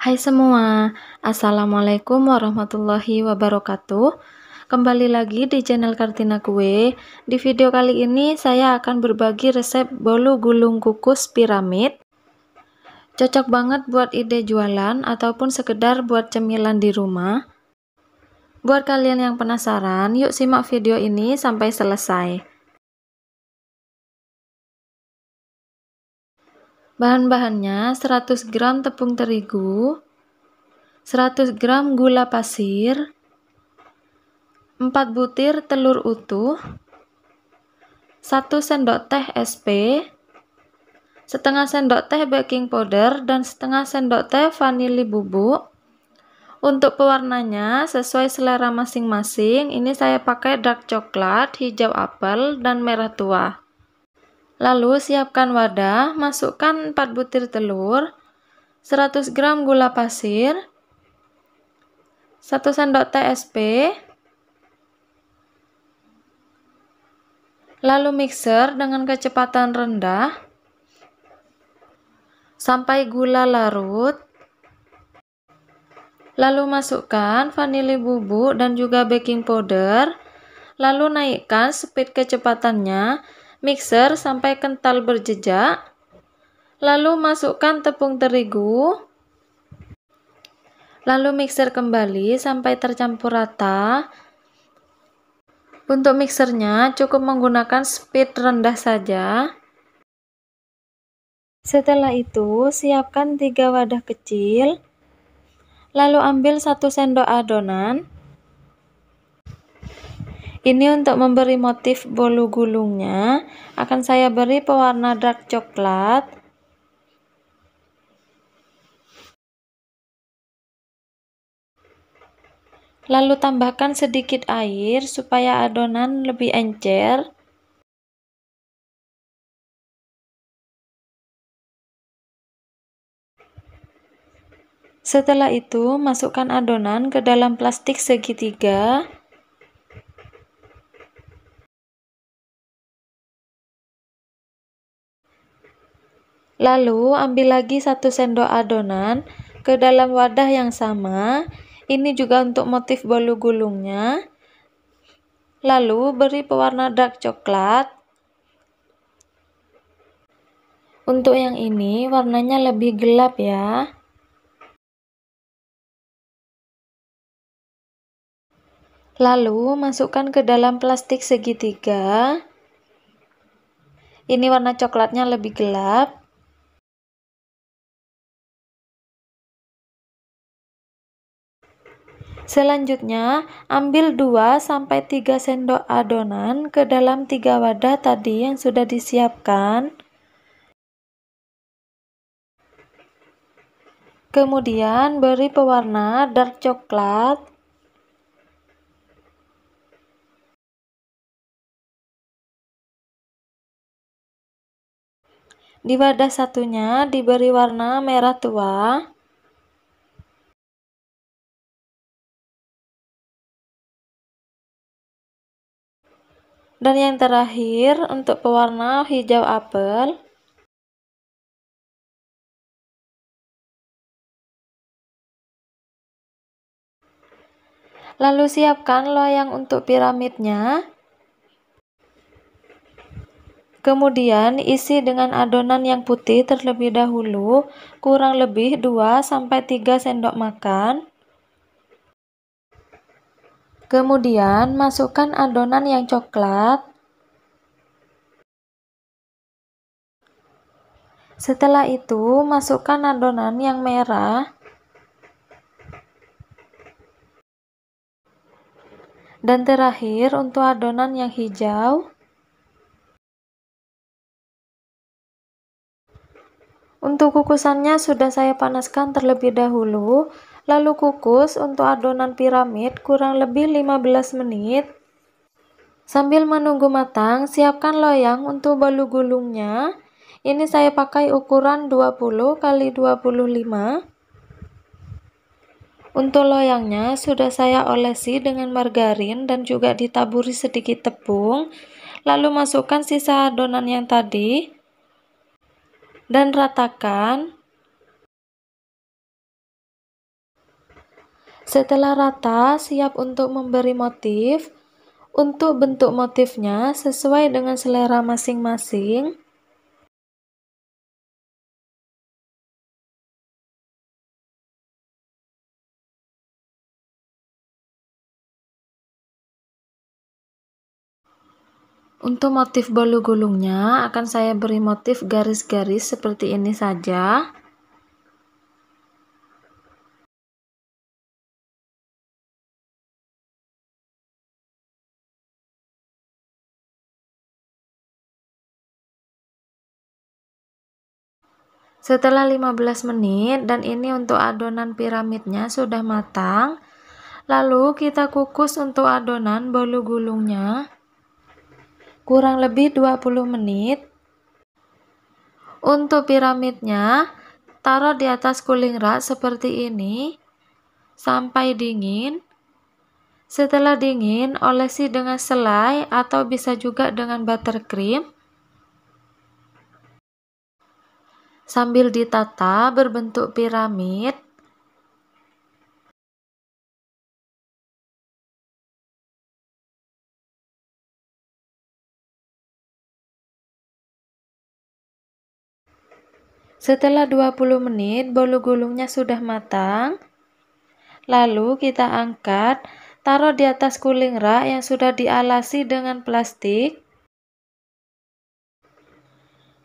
Hai semua, Assalamualaikum warahmatullahi wabarakatuh. Kembali lagi di channel Kartina Kue. Di video kali ini saya akan berbagi resep bolu gulung kukus piramid. Cocok banget buat ide jualan ataupun sekedar buat cemilan di rumah. Buat kalian yang penasaran, yuk simak video ini sampai selesai. Bahan-bahannya 100 gram tepung terigu, 100 gram gula pasir, 4 butir telur utuh, 1 sendok teh SP, setengah sendok teh baking powder, dan setengah sendok teh vanili bubuk. Untuk pewarnanya sesuai selera masing-masing, ini saya pakai dark coklat, hijau apel, dan merah tua. Lalu siapkan wadah, masukkan 4 butir telur, 100 gram gula pasir, 1 sendok teh SP, lalu mixer dengan kecepatan rendah sampai gula larut. Lalu masukkan vanili bubuk dan juga baking powder. Lalu naikkan speed kecepatannya, mixer sampai kental berjejak. Lalu masukkan tepung terigu. Lalu mixer kembali sampai tercampur rata. Untuk mixernya cukup menggunakan speed rendah saja. Setelah itu siapkan 3 wadah kecil. Lalu ambil 1 sendok adonan. Ini untuk memberi motif bolu gulungnya akan saya beri pewarna dark coklat. Lalu tambahkan sedikit air supaya adonan lebih encer. Setelah itu masukkan adonan ke dalam plastik segitiga. Lalu ambil lagi 1 sendok adonan ke dalam wadah yang sama. Ini juga untuk motif bolu gulungnya. Lalu beri pewarna dark coklat. Untuk yang ini warnanya lebih gelap ya. Lalu masukkan ke dalam plastik segitiga. Ini warna coklatnya lebih gelap. Selanjutnya, ambil 2-3 sendok adonan ke dalam 3 wadah tadi yang sudah disiapkan. Kemudian beri pewarna dark coklat. Di wadah satunya diberi warna merah tua. Dan yang terakhir untuk pewarna hijau apel. Lalu siapkan loyang untuk piramidnya. Kemudian isi dengan adonan yang putih terlebih dahulu, kurang lebih 2-3 sendok makan. Kemudian masukkan adonan yang coklat. Setelah itu masukkan adonan yang merah. Dan terakhir untuk adonan yang hijau. Untuk kukusannya sudah saya panaskan terlebih dahulu. Lalu kukus untuk adonan piramid kurang lebih 15 menit. Sambil menunggu matang, siapkan loyang untuk bolu gulungnya. Ini saya pakai ukuran 20 x 25. Untuk loyangnya sudah saya olesi dengan margarin dan juga ditaburi sedikit tepung. Lalu masukkan sisa adonan yang tadi dan ratakan. Setelah rata, siap untuk memberi motif. Untuk bentuk motifnya sesuai dengan selera masing-masing. Untuk motif bolu gulungnya akan saya beri motif garis-garis seperti ini saja. Setelah 15 menit dan ini untuk adonan piramidnya sudah matang, lalu kita kukus untuk adonan bolu gulungnya kurang lebih 20 menit. Untuk piramidnya taruh di atas cooling rack seperti ini sampai dingin. Setelah dingin, olesi dengan selai atau bisa juga dengan buttercream sambil ditata berbentuk piramid. Setelah 20 menit bolu gulungnya sudah matang. Lalu kita angkat, taruh di atas cooling rack yang sudah dialasi dengan plastik.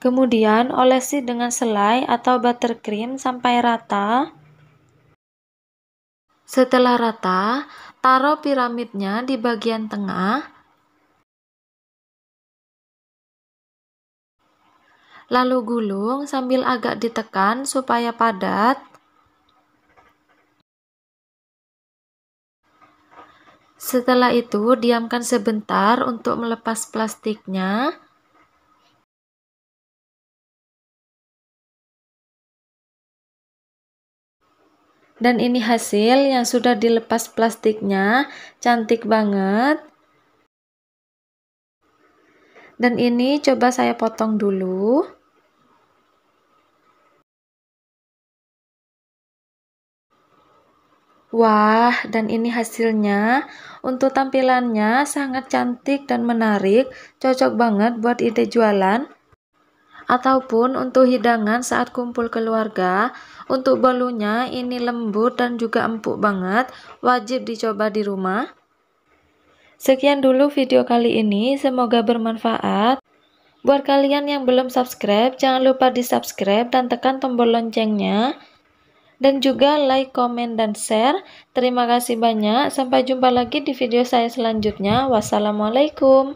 Kemudian olesi dengan selai atau buttercream sampai rata. Setelah rata, taruh piramidnya di bagian tengah. Lalu gulung sambil agak ditekan supaya padat. Setelah itu, diamkan sebentar untuk melepas plastiknya. Dan ini hasil yang sudah dilepas plastiknya, cantik banget. Dan ini coba saya potong dulu. Wah, dan ini hasilnya. Untuk tampilannya sangat cantik dan menarik, cocok banget buat ide jualan ataupun untuk hidangan saat kumpul keluarga. Untuk bolunya ini lembut dan juga empuk banget, wajib dicoba di rumah. Sekian dulu video kali ini, semoga bermanfaat. Buat kalian yang belum subscribe, jangan lupa di subscribe dan tekan tombol loncengnya. Dan juga like, komen, dan share. Terima kasih banyak. Sampai jumpa lagi di video saya selanjutnya. Wassalamualaikum.